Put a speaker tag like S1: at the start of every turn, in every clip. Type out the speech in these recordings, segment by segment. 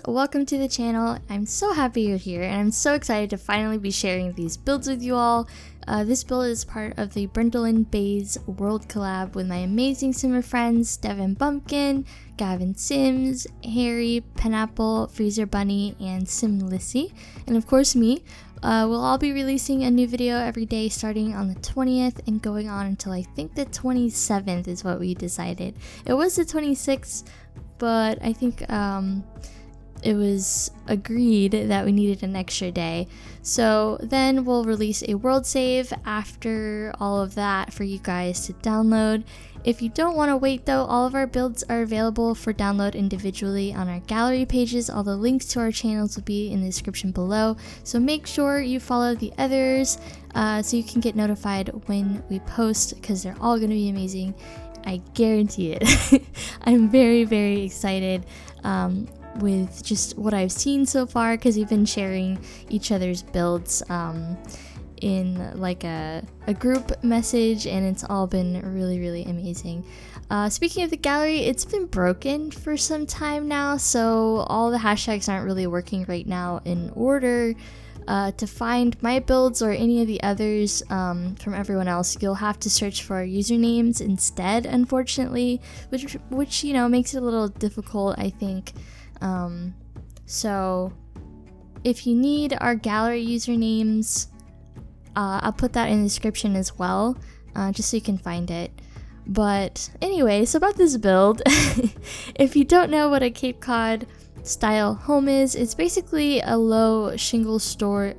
S1: welcome to the channel. I'm so happy you're here and I'm so excited to finally be sharing these builds with you all. This build is part of the Brindleton Baes world collab with my amazing simmer friends Devin Bumpkin, Gavin Sims, Harry, Pineapple, Freezer Bunny, and Sim Lissy, and of course me. We'll all be releasing a new video every day starting on the 20th and going on until I think the 27th is what we decided. It was the 26th, but I think it was agreed that we needed an extra day. So then we'll release a world save after all of that for you guys to download. If you don't want to wait though, all of our builds are available for download individually on our gallery pages. All the links to our channels will be in the description below. So make sure you follow the others so you can get notified when we post, because they're all going to be amazing. I guarantee it. I'm very, very excited with just what I've seen so far, because we've been sharing each other's builds in like a group message, and it's all been really, really amazing. Speaking of the gallery, it's been broken for some time now, so all the hashtags aren't really working right now. In order to find my builds or any of the others from everyone else, you'll have to search for our usernames instead, unfortunately, which you know, makes it a little difficult, I think. So if you need our gallery usernames, I'll put that in the description as well, just so you can find it. But anyway, so about this build, if you don't know what a Cape Cod style home is, it's basically a low single story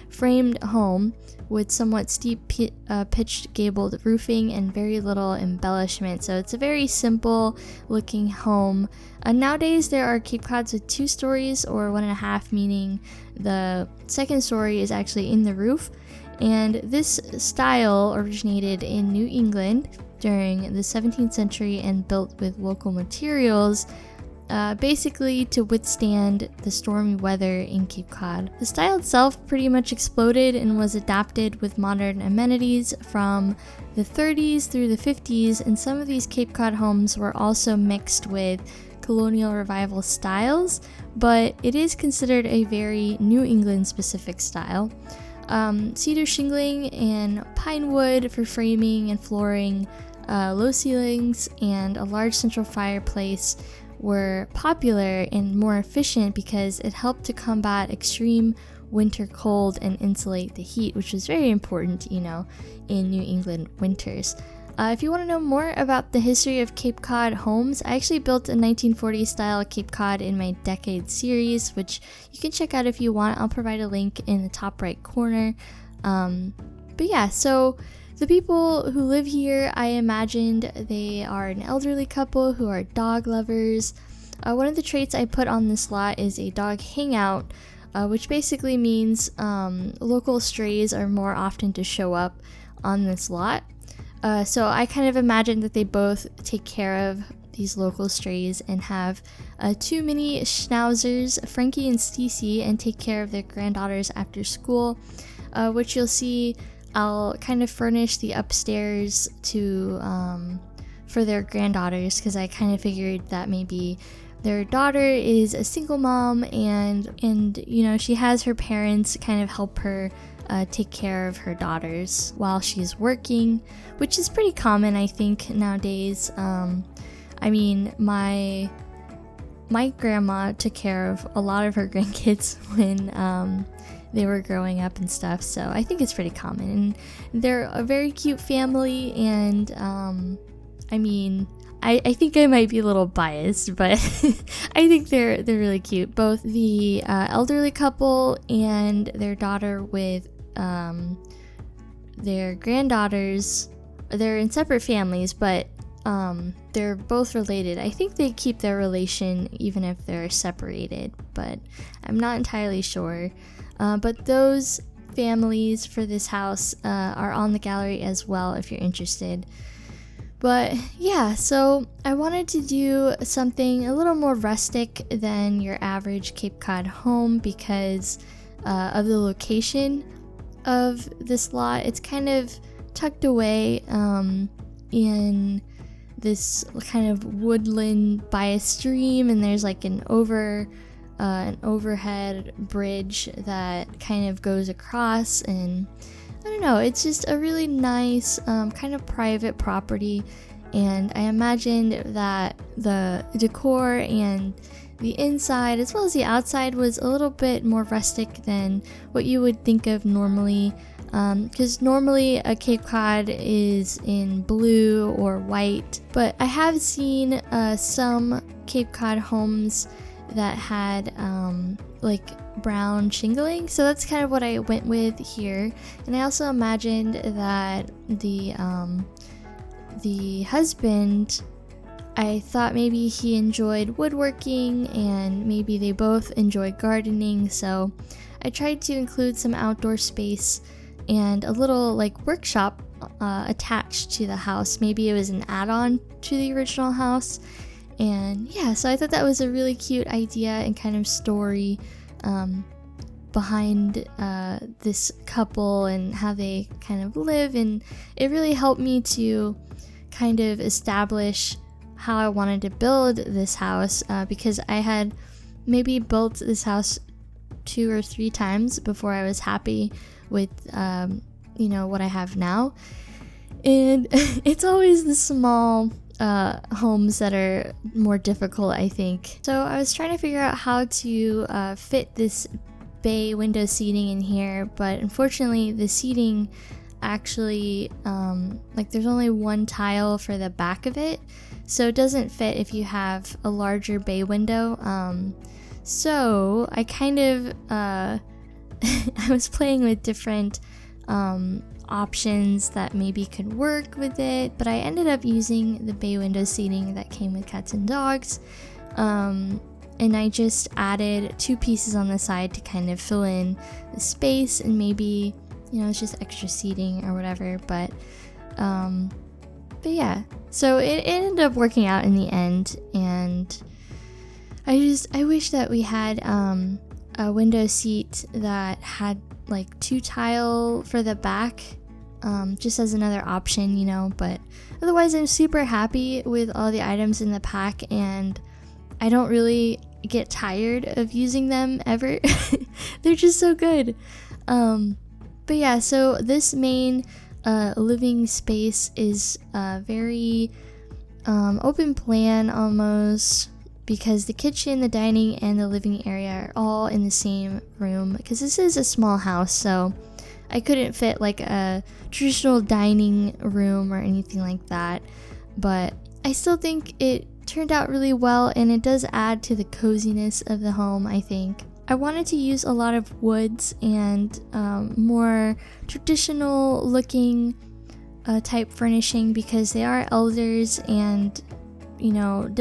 S1: framed home with somewhat steep pitched gabled roofing and very little embellishment. So it's a very simple looking home. Nowadays there are Cape Cods with 2 stories or 1.5, meaning the second story is actually in the roof. And this style originated in New England during the 17th century and built with local materials, basically to withstand the stormy weather in Cape Cod. The style itself pretty much exploded and was adapted with modern amenities from the 30s through the 50s, and some of these Cape Cod homes were also mixed with colonial revival styles, but it is considered a very New England specific style. Cedar shingling and pine wood for framing and flooring, low ceilings, and a large central fireplace were popular and more efficient because it helped to combat extreme winter cold and insulate the heat, which was very important, you know, in New England winters. If you want to know more about the history of Cape Cod homes, I actually built a 1940s style Cape Cod in my Decade series, which you can check out if you want. I'll provide a link in the top right corner. But yeah, so the people who live here, I imagined they are an elderly couple who are dog lovers. One of the traits I put on this lot is a dog hangout, which basically means local strays are more often to show up on this lot. So I kind of imagined that they both take care of these local strays and have 2 mini schnauzers, Frankie and Stacey, and take care of their granddaughters after school, which you'll see. I'll kind of furnish the upstairs to for their granddaughters, because I kind of figured that maybe their daughter is a single mom and you know, she has her parents kind of help her take care of her daughters while she's working, which is pretty common, I think, nowadays. I mean, my grandma took care of a lot of her grandkids when they were growing up and stuff, so I think it's pretty common. And they're a very cute family, and I mean, I think I might be a little biased, but I think they're really cute. Both the elderly couple and their daughter with their granddaughters, they're in separate families, but they're both related. I think they keep their relation even if they're separated, but I'm not entirely sure. But those families for this house are on the gallery as well if you're interested. But yeah, so I wanted to do something a little more rustic than your average Cape Cod home because of the location of this lot. It's kind of tucked away in this kind of woodland by a stream, and there's like an overhead bridge that kind of goes across, and I don't know, it's just a really nice kind of private property. And I imagined that the decor and the inside as well as the outside was a little bit more rustic than what you would think of normally, because normally a Cape Cod is in blue or white, but I have seen some Cape Cod homes that had like brown shingling, so that's kind of what I went with here. And I also imagined that the husband, I thought maybe he enjoyed woodworking and maybe they both enjoyed gardening, so I tried to include some outdoor space and a little like workshop attached to the house. Maybe it was an add-on to the original house. And yeah, so I thought that was a really cute idea and kind of story behind this couple and how they kind of live, and it really helped me to kind of establish how I wanted to build this house, because I had maybe built this house 2 or 3 times before I was happy with you know, what I have now. And it's always the small homes that are more difficult, I think. So I was trying to figure out how to fit this bay window seating in here, but unfortunately the seating actually like there's only one tile for the back of it, so it doesn't fit if you have a larger bay window. So I kind of I was playing with different options that maybe could work with it, but I ended up using the bay window seating that came with cats and dogs, and I just added 2 pieces on the side to kind of fill in the space, and maybe, you know, it's just extra seating or whatever. But yeah, so it ended up working out in the end, and I wish that we had a window seat that had like 2 tile for the back, just as another option, you know. But otherwise I'm super happy with all the items in the pack, and I don't really get tired of using them ever. They're just so good. But yeah, so this main living space is very open plan almost, because the kitchen, the dining, and the living area are all in the same room, because this is a small house, so I couldn't fit like a traditional dining room or anything like that. But I still think it turned out really well, and it does add to the coziness of the home, I think. I wanted to use a lot of woods and more traditional looking type furnishing, because they are elders, and you know,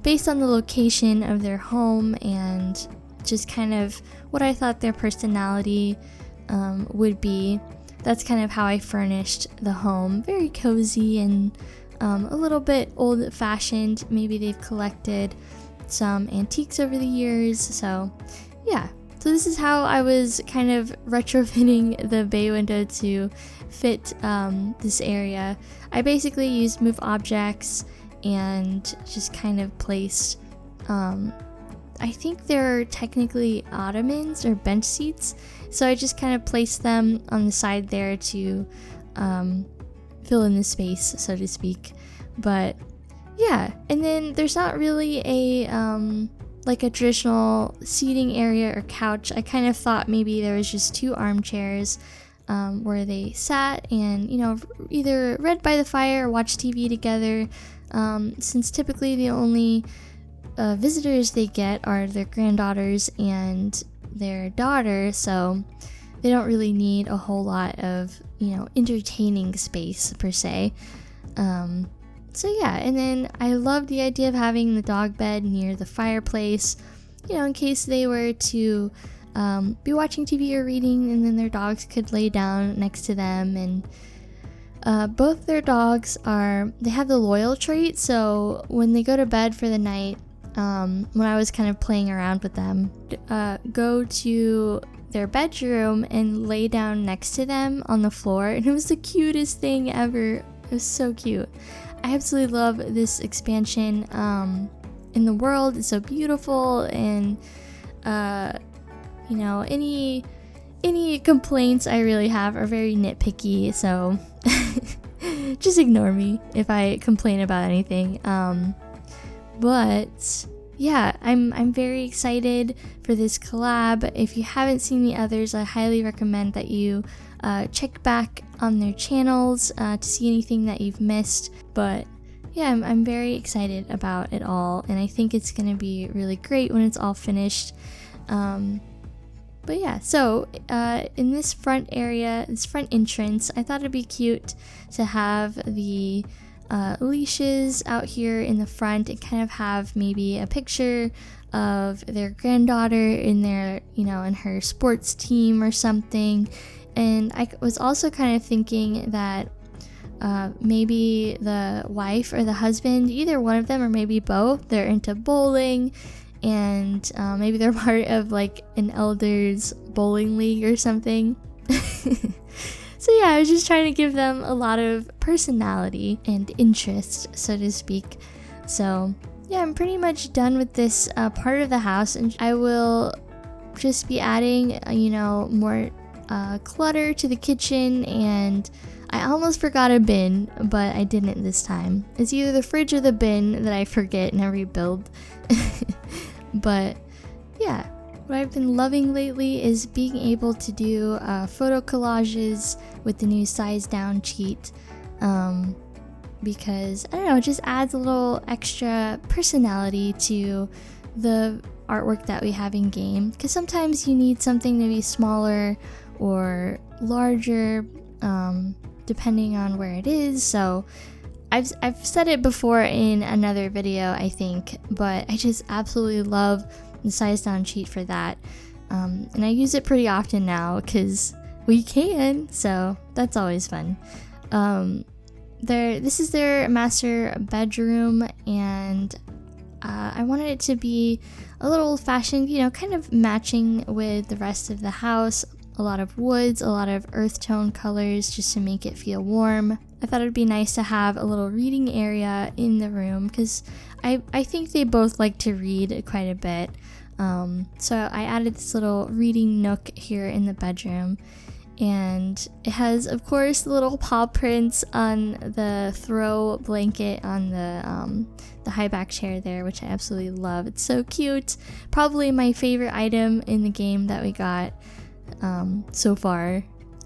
S1: based on the location of their home and just kind of what I thought their personality would be, that's kind of how I furnished the home. Very cozy and a little bit old-fashioned. Maybe they've collected some antiques over the years, so yeah. So this is how I was kind of retrofitting the bay window to fit this area. I basically used move objects and just kind of placed, I think they're technically ottomans or bench seats, so I just kind of placed them on the side there to fill in the space, so to speak. But yeah, and then there's not really a like a traditional seating area or couch. I kind of thought maybe there was just 2 armchairs where they sat and, you know, either read by the fire or watched TV together, since typically the only visitors they get are their granddaughters and their daughter, so they don't really need a whole lot of, you know, entertaining space per se. So yeah, and then I love the idea of having the dog bed near the fireplace, you know, in case they were to be watching TV or reading, and then their dogs could lay down next to them. And both their dogs they have the loyal trait, so when they go to bed for the night, when I was kind of playing around with them, go to their bedroom and lay down next to them on the floor, and it was the cutest thing ever. It was so cute. I absolutely love this expansion in the world. It's so beautiful, and you know, any complaints I really have are very nitpicky, so just ignore me if I complain about anything. But yeah, I'm very excited for this collab. If you haven't seen the others, I highly recommend that you check back on their channels to see anything that you've missed. But yeah, I'm very excited about it all, and I think it's gonna be really great when it's all finished. But yeah, so in this front area, this front entrance, I thought it'd be cute to have the leashes out here in the front and kind of have maybe a picture of their granddaughter in their, you know, in her sports team or something. And I was also kind of thinking that maybe the wife or the husband, either one of them or maybe both, they're into bowling, and maybe they're part of like an elders bowling league or something. So yeah, I was just trying to give them a lot of personality and interest, so to speak. So yeah, I'm pretty much done with this part of the house, and I will just be adding, you know, more clutter to the kitchen. And I almost forgot a bin, but I didn't this time. It's either the fridge or the bin that I forget in every build. But yeah, what I've been loving lately is being able to do photo collages with the new size down cheat, because I don't know, it just adds a little extra personality to the artwork that we have in game, because sometimes you need something to be smaller or larger, depending on where it is. So I've said it before in another video, I think, but I just absolutely love the size down cheat for that. And I use it pretty often now because we can, so that's always fun. This is their master bedroom, and I wanted it to be a little old-fashioned, you know, kind of matching with the rest of the house. A lot of woods, a lot of earth tone colors, just to make it feel warm. I thought it'd be nice to have a little reading area in the room, because I think they both like to read quite a bit. So I added this little reading nook here in the bedroom, and it has, of course, the little paw prints on the throw blanket on the high back chair there, which I absolutely love. It's so cute. Probably my favorite item in the game that we got so far.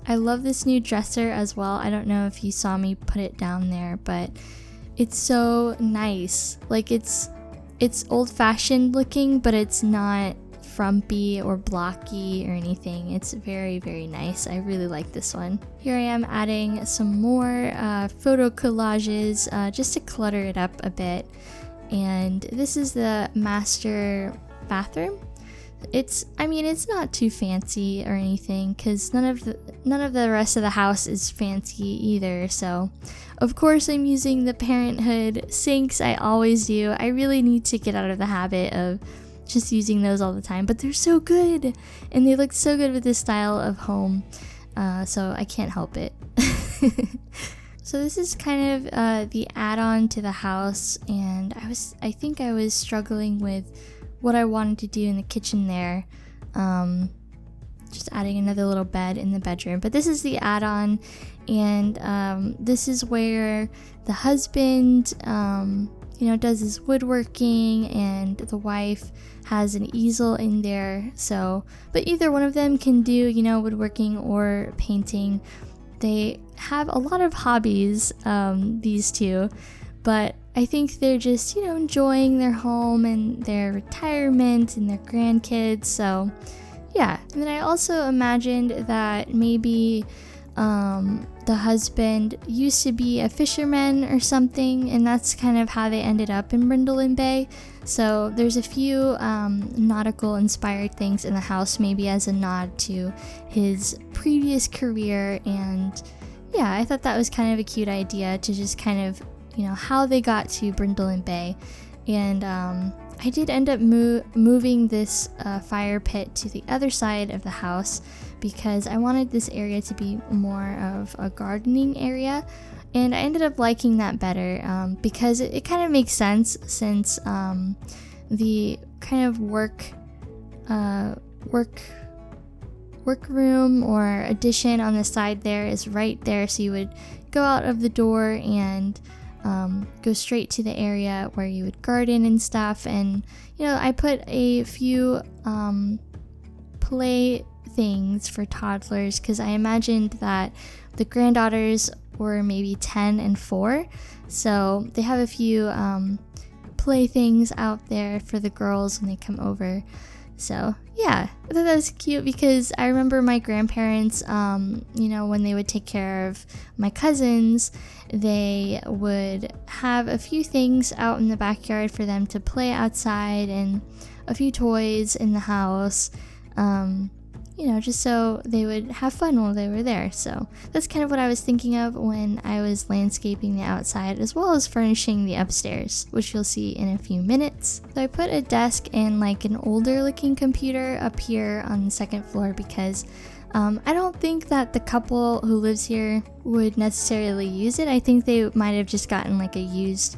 S1: I love this new dresser as well. I don't know if you saw me put it down there, but it's so nice. Like, it's old-fashioned looking, but it's not frumpy or blocky or anything. It's very, very nice. I really like this one. Here I am adding some more photo collages just to clutter it up a bit. And this is the master bathroom. It's not too fancy or anything, because none of the rest of the house is fancy either. So of course I'm using the Parenthood sinks. I always do. I really need to get out of the habit of just using those all the time, but they're so good, and they look so good with this style of home, so I can't help it. So this is kind of the add-on to the house, and I think I was struggling with what I wanted to do in the kitchen there. Just adding another little bed in the bedroom, but this is the add-on, and this is where the husband does his woodworking, and the wife has an easel in there. So, but either one of them can do, woodworking or painting. They have a lot of hobbies, these two, but I think they're just, enjoying their home and their retirement and their grandkids. So yeah. And then I also imagined that maybe the husband used to be a fisherman or something, and that's kind of how they ended up in Brindleton Baes. So there's a few nautical inspired things in the house, maybe as a nod to his previous career. And yeah, I thought that was kind of a cute idea to just kind of, how they got to Brindleton Baes. And I did end up moving this fire pit to the other side of the house, because I wanted this area to be more of a gardening area, and I ended up liking that better because it kind of makes sense, since the kind of workroom or addition on the side there is right there, so you would go out of the door and go straight to the area where you would garden and stuff. And I put a few play things for toddlers, because I imagined that the granddaughters were maybe 10 and 4, so they have a few play things out there for the girls when they come over. So yeah, I thought that was cute, because I remember my grandparents, when they would take care of my cousins, they would have a few things out in the backyard for them to play outside, and a few toys in the house, just so they would have fun while they were there. So that's kind of what I was thinking of when I was landscaping the outside, as well as furnishing the upstairs, which you'll see in a few minutes. So I put a desk and like an older looking computer up here on the second floor, because I don't think that the couple who lives here would necessarily use it. I think they might have just gotten like a used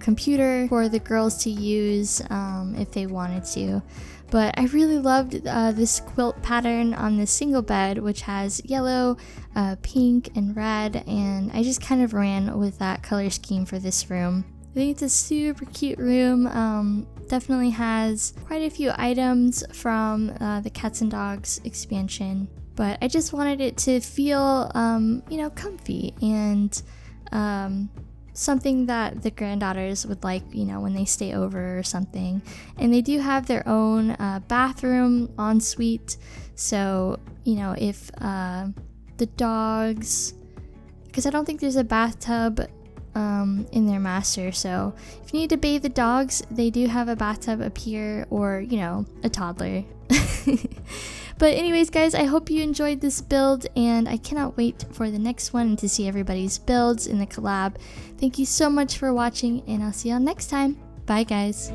S1: computer for the girls to use if they wanted to. But I really loved this quilt pattern on this single bed, which has yellow, pink, and red, and I just kind of ran with that color scheme for this room. I think it's a super cute room. Definitely has quite a few items from the Cats and Dogs expansion, but I just wanted it to feel, comfy and something that the granddaughters would like, when they stay over or something. And they do have their own bathroom ensuite, so if the dogs, because I don't think there's a bathtub in their master, so if you need to bathe the dogs, they do have a bathtub up here, or a toddler. But anyways, guys, I hope you enjoyed this build, and I cannot wait for the next one and to see everybody's builds in the collab. Thank you so much for watching, and I'll see y'all next time. Bye, guys.